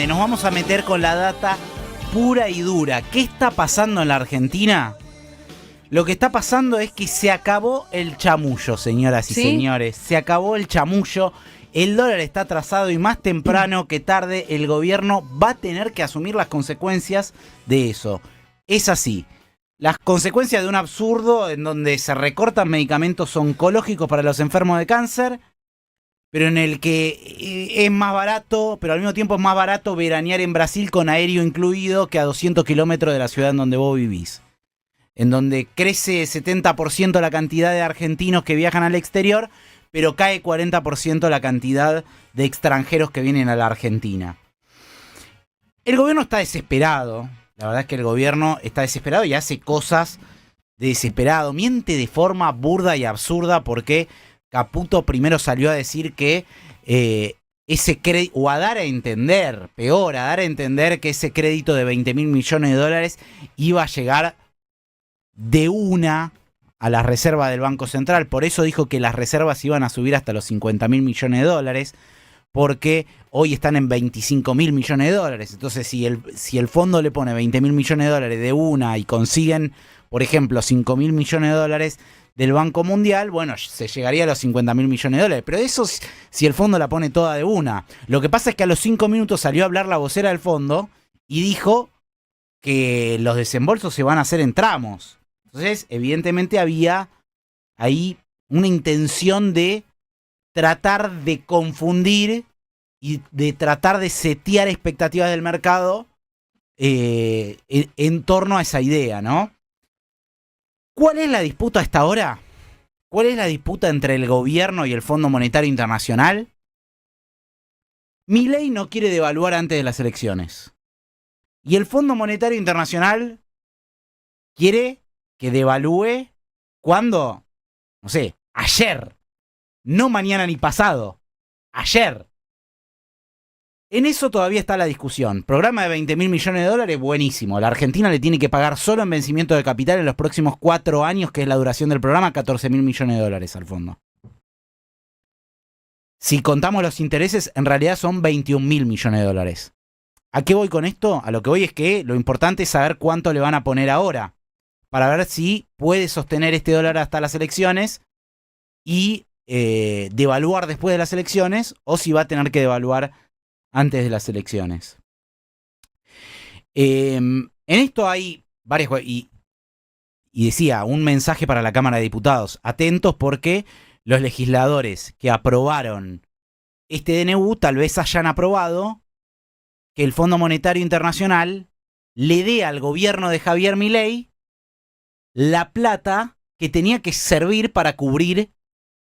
Nos vamos a meter con la data pura y dura. ¿Qué está pasando en la Argentina? Lo que está pasando es que se acabó el chamullo, señoras y señores. Se acabó el chamullo. El dólar está atrasado y más temprano que tarde el gobierno va a tener que asumir las consecuencias de eso. Es así. Las consecuencias de un absurdo en donde se recortan medicamentos oncológicos para los enfermos de cáncer, pero en el que es más barato, pero al mismo tiempo es más barato veranear en Brasil con aéreo incluido que a 200 kilómetros de la ciudad en donde vos vivís. En donde crece 70% la cantidad de argentinos que viajan al exterior, pero cae 40% la cantidad de extranjeros que vienen a la Argentina. El gobierno está desesperado. La verdad es que el gobierno está desesperado y hace cosas de desesperado. Miente de forma burda y absurda porque Caputo primero salió a decir que ese crédito, o a dar a entender, peor, a dar a entender que ese crédito de 20.000 millones de dólares iba a llegar de una a las reservas del Banco Central. Por eso dijo que las reservas iban a subir hasta los 50.000 millones de dólares, porque hoy están en 25.000 millones de dólares. Entonces, si el fondo le pone 20.000 millones de dólares de una y consiguen, por ejemplo, 5.000 millones de dólares del Banco Mundial, bueno, se llegaría a los 50.000 millones de dólares. Pero eso si el fondo la pone toda de una. Lo que pasa es que a los 5 minutos salió a hablar la vocera del fondo y dijo que los desembolsos se van a hacer en tramos. Entonces, evidentemente había ahí una intención de tratar de confundir y de tratar de setear expectativas del mercado en torno a esa idea, ¿no? ¿Cuál es la disputa hasta ahora? ¿Cuál es la disputa entre el gobierno y el Fondo Monetario Internacional? Milei no quiere devaluar antes de las elecciones. Y el Fondo Monetario Internacional quiere que devalúe, ¿cuándo? No sé, ayer. No mañana ni pasado. Ayer. En eso todavía está la discusión. Programa de 20.000 millones de dólares, buenísimo. La Argentina le tiene que pagar solo en vencimiento de capital en los próximos 4 años, que es la duración del programa, 14.000 millones de dólares al fondo. Si contamos los intereses, en realidad son 21.000 millones de dólares. ¿A qué voy con esto? A lo que voy es que lo importante es saber cuánto le van a poner ahora, para ver si puede sostener este dólar hasta las elecciones y devaluar después de las elecciones, o si va a tener que devaluar antes de las elecciones. En esto hay varias cosas. Y decía, un mensaje para la Cámara de Diputados. Atentos porque los legisladores que aprobaron este DNU tal vez hayan aprobado que el Fondo Monetario Internacional le dé al gobierno de Javier Milei la plata que tenía que servir para cubrir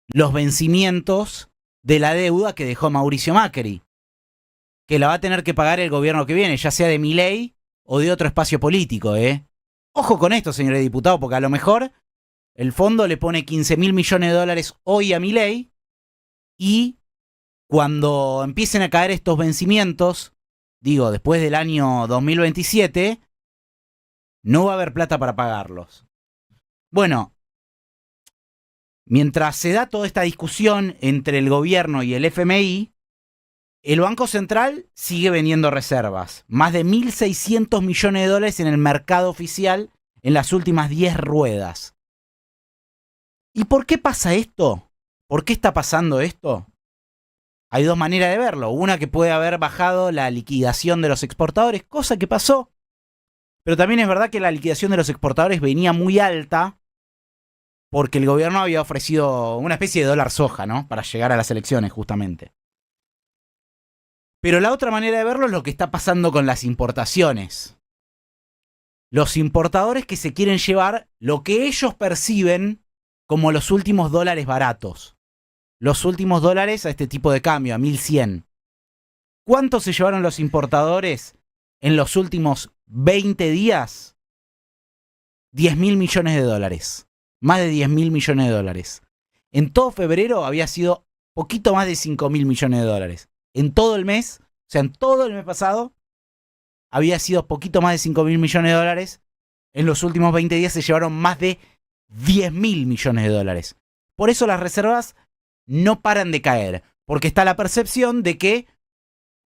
los vencimientos de la deuda que dejó Mauricio Macri, que la va a tener que pagar el gobierno que viene, ya sea de Milei o de otro espacio político, Ojo con esto, señores diputados, porque a lo mejor el fondo le pone 15.000 millones de dólares hoy a Milei y cuando empiecen a caer estos vencimientos, digo, después del año 2027, no va a haber plata para pagarlos. Bueno, mientras se da toda esta discusión entre el gobierno y el FMI, el Banco Central sigue vendiendo reservas. Más de 1.600 millones de dólares en el mercado oficial en las últimas 10 ruedas. ¿Y por qué pasa esto? ¿Por qué está pasando esto? Hay dos maneras de verlo. Una, que puede haber bajado la liquidación de los exportadores, cosa que pasó. Pero también es verdad que la liquidación de los exportadores venía muy alta porque el gobierno había ofrecido una especie de dólar soja, ¿no? Para llegar a las elecciones, justamente. Pero la otra manera de verlo es lo que está pasando con las importaciones. Los importadores que se quieren llevar lo que ellos perciben como los últimos dólares baratos. Los últimos dólares a este tipo de cambio, a 1.100. ¿Cuánto se llevaron los importadores en los últimos 20 días? 10.000 millones de dólares. Más de 10.000 millones de dólares. En todo febrero había sido poquito más de 5.000 millones de dólares. En todo el mes, o sea, en todo el mes pasado, había sido poquito más de 5.000 millones de dólares. En los últimos 20 días se llevaron más de 10.000 millones de dólares. Por eso las reservas no paran de caer, porque está la percepción de que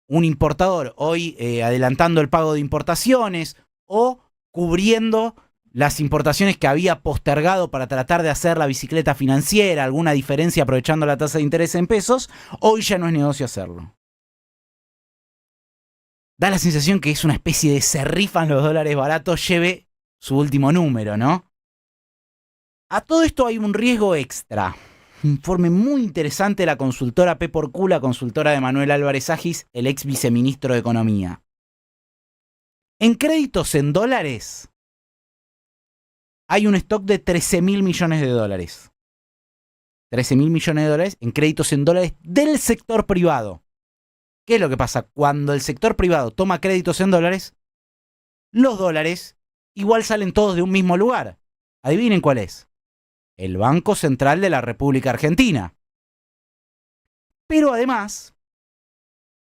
un importador hoy adelantando el pago de importaciones o cubriendo las importaciones que había postergado para tratar de hacer la bicicleta financiera, alguna diferencia aprovechando la tasa de interés en pesos, hoy ya no es negocio hacerlo. Da la sensación que es una especie de se rifan los dólares baratos, lleve su último número, ¿no? A todo esto hay un riesgo extra. Un informe muy interesante de la consultora P por Q, la consultora de Manuel Álvarez Agis, el ex viceministro de Economía. En créditos en dólares hay un stock de 13.000 millones de dólares. 13.000 millones de dólares en créditos en dólares del sector privado. ¿Qué es lo que pasa? Cuando el sector privado toma créditos en dólares, los dólares igual salen todos de un mismo lugar. Adivinen cuál es. El Banco Central de la República Argentina. Pero además,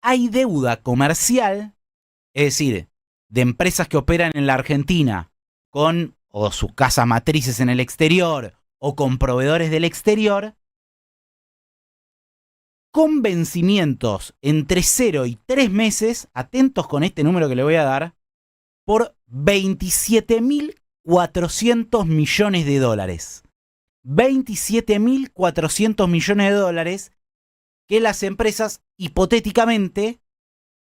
hay deuda comercial, es decir, de empresas que operan en la Argentina con o sus casas matrices en el exterior o con proveedores del exterior, con vencimientos entre 0 y 3 meses, atentos con este número que le voy a dar, por 27.400 millones de dólares. 27.400 millones de dólares que las empresas hipotéticamente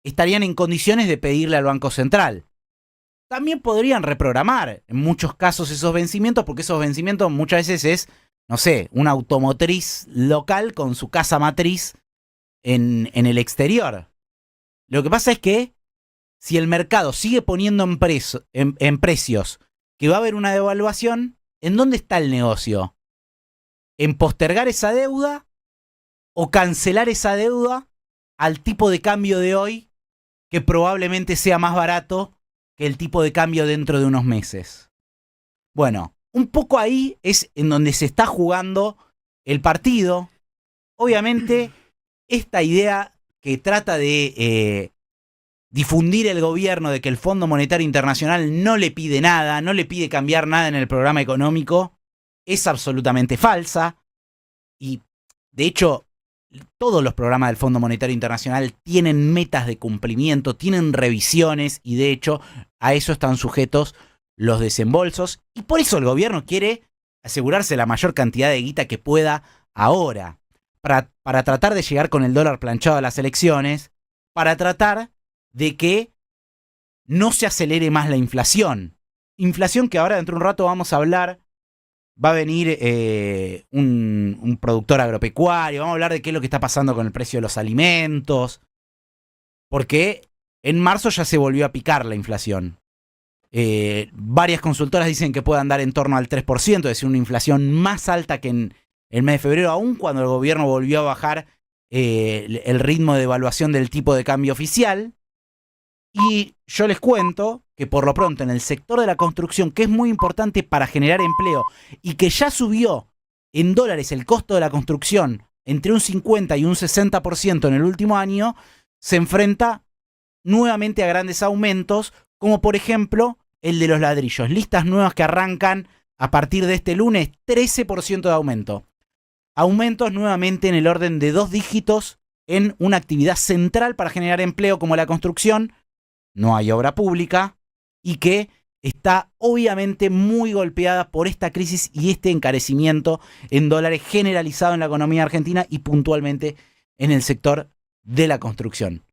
estarían en condiciones de pedirle al Banco Central. También podrían reprogramar en muchos casos esos vencimientos, porque esos vencimientos muchas veces es, no sé, una automotriz local con su casa matriz en el exterior. Lo que pasa es que si el mercado sigue poniendo en precios que va a haber una devaluación, ¿en dónde está el negocio? ¿En postergar esa deuda o cancelar esa deuda al tipo de cambio de hoy, que probablemente sea más barato que el tipo de cambio dentro de unos meses? Bueno, un poco ahí es en donde se está jugando el partido. Obviamente, esta idea que trata de difundir el gobierno de que el Fondo Monetario Internacional no le pide nada, no le pide cambiar nada en el programa económico, es absolutamente falsa. Y, de hecho, todos los programas del Fondo Monetario Internacional tienen metas de cumplimiento, tienen revisiones y, de hecho, a eso están sujetos los desembolsos. Y por eso el gobierno quiere asegurarse la mayor cantidad de guita que pueda ahora, para tratar de llegar con el dólar planchado a las elecciones, para tratar de que no se acelere más la inflación. Inflación que ahora dentro de un rato vamos a hablar. Va a venir un productor agropecuario, vamos a hablar de qué es lo que está pasando con el precio de los alimentos, porque en marzo ya se volvió a picar la inflación. Varias consultoras dicen que puede andar en torno al 3%, es decir, una inflación más alta que en el mes de febrero, aún cuando el gobierno volvió a bajar el ritmo de evaluación del tipo de cambio oficial. Y yo les cuento que por lo pronto en el sector de la construcción, que es muy importante para generar empleo y que ya subió en dólares el costo de la construcción entre un 50 y un 60% en el último año, se enfrenta nuevamente a grandes aumentos, como por ejemplo el de los ladrillos. Listas nuevas que arrancan a partir de este lunes, 13% de aumento. Aumentos nuevamente en el orden de 2 dígitos en una actividad central para generar empleo como la construcción. No hay obra pública y que está obviamente muy golpeada por esta crisis y este encarecimiento en dólares generalizado en la economía argentina y puntualmente en el sector de la construcción.